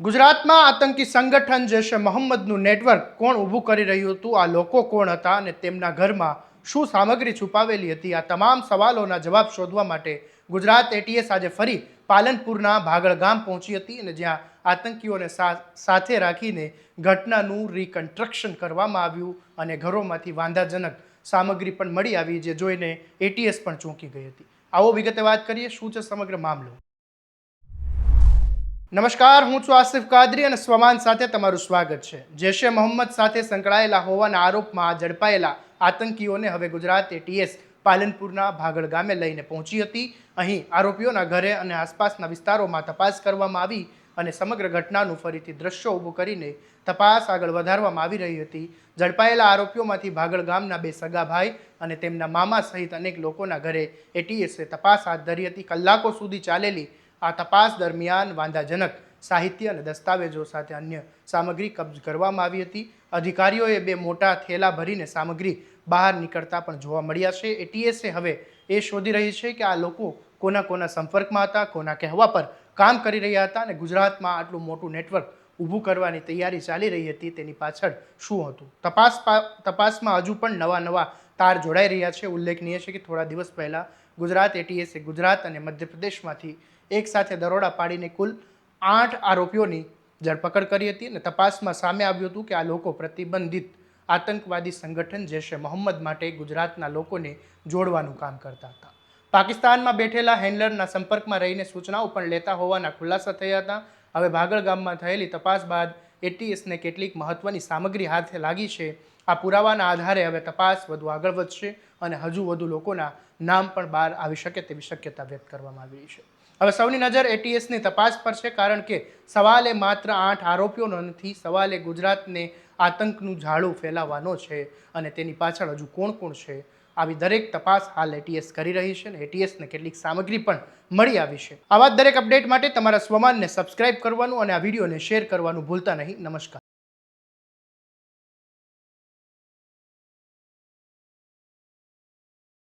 ગુજરાતમાં આતંકી સંગઠન જૈશ એ મોહમ્મદનું નેટવર્ક કોણ ઊભું કરી રહ્યું હતું, આ લોકો કોણ હતા અને તેમના ઘરમાં શું સામગ્રી છુપાવેલી હતી, આ તમામ સવાલોના જવાબ શોધવા માટે ગુજરાત એટીએસ આજે ફરી પાલનપુરના ભાગળ ગામ પહોંચી હતી અને જ્યાં આતંકીઓને સાથે રાખીને ઘટનાનું રિકન્સ્ટ્રક્શન કરવામાં આવ્યું અને ઘરોમાંથી વાંધાજનક સામગ્રી પણ મળી આવી, જે જોઈને એટીએસ પણ ચોંકી ગઈ હતી. આવો વિગતે વાત કરીએ, શું છે સમગ્ર મામલો. નમસ્કાર, હું છું આસિફ કાદરી અને સ્વમાન સાથે તમારું સ્વાગત છે. જૈશ એ મોહમ્મદ સાથે સંકળાયેલા હોવાના આરોપમાં ઝડપાયેલા આતંકીઓને હવે ગુજરાત એટીએસ પાલનપુરના ભાગળ ગામે લઈને પહોંચી હતી. અહીં આરોપીઓના ઘરે અને આસપાસના વિસ્તારોમાં તપાસ કરવામાં આવી અને સમગ્ર ઘટનાનું ફરીથી દ્રશ્યો ઊભું કરીને તપાસ આગળ વધારવામાં આવી રહી હતી. ઝડપાયેલા આરોપીઓમાંથી ભાગળ ગામના 2 સગા ભાઈ અને તેમના મામા સહિત અનેક લોકોના ઘરે એટીએસે તપાસ હાથ ધરી હતી. કલાકો સુધી ચાલેલી આ તપાસ દરમિયાન વાંધાજનક સાહિત્ય અને દસ્તાવેજો સાથે અન્ય સામગ્રી કબજે કરવામાં આવી હતી. અધિકારીઓએ 2 મોટા થેલા ભરીને સામગ્રી બહાર નીકળતા પણ જોવા મળ્યા છે. એટીએસે હવે એ શોધી રહી છે કે આ લોકો કોના કોના સંપર્કમાં હતા, કોના કહેવા પર કામ કરી રહ્યા હતા અને ગુજરાતમાં આટલું મોટું નેટવર્ક ઊભું કરવાની તૈયારી ચાલી રહી હતી, તેની પાછળ શું હતું. તપાસમાં હજુ પણ નવા તાર જોડાઈ રહ્યા છે. ઉલ્લેખનીય છે કે થોડા દિવસ પહેલાં ગુજરાત એટીએસે ગુજરાત અને મધ્યપ્રદેશમાંથી એક સાથે દરોડા પાડીને કુલ 8 આરોપીઓની ધરપકડ કરી હતી અને તપાસમાં સામે આવ્યું હતું કે આ લોકો પ્રતિબંધિત આતંકવાદી સંગઠન જૈશ એ મોહમ્મદ માટે ગુજરાતના લોકોને જોડવાનું કામ કરતા હતા. પાકિસ્તાનમાં બેઠેલા હેન્ડલરના સંપર્કમાં રહીને સૂચનાઓ પણ લેતા હોવાના ખુલાસા થયા હતા. હવે ભાગળ ગામમાં થયેલી તપાસ બાદ એટીએસને કેટલીક મહત્વની સામગ્રી હાથે લાગી છે. આ પુરાવાના આધારે હવે તપાસ વધુ આગળ વધશે અને હજુ વધુ લોકોના નામ પણ બહાર આવી શકે તેવી શક્યતા વ્યક્ત કરવામાં આવી રહી છે. હવે સૌની નજર એટીએસની તપાસ પર છે, કારણ કે સવાલ એ માત્ર 8 આરોપીઓનો નથી, સવાલ એ ગુજરાતને આતંકનું ઝાડું ફેલાવવાનો છે અને તેની પાછળ હજુ કોણ કોણ છે. આવી દરેક તપાસ હાલ એટીએસ કરી રહી છે અને એટીએસને કેટલીક સામગ્રી પણ મળી આવી છે. આવા દરેક અપડેટ માટે તમારા સ્વમાનને સબસ્ક્રાઇબ કરવાનું અને આ વિડીયોને શેર કરવાનું ભૂલતા નહીં. નમસ્કાર.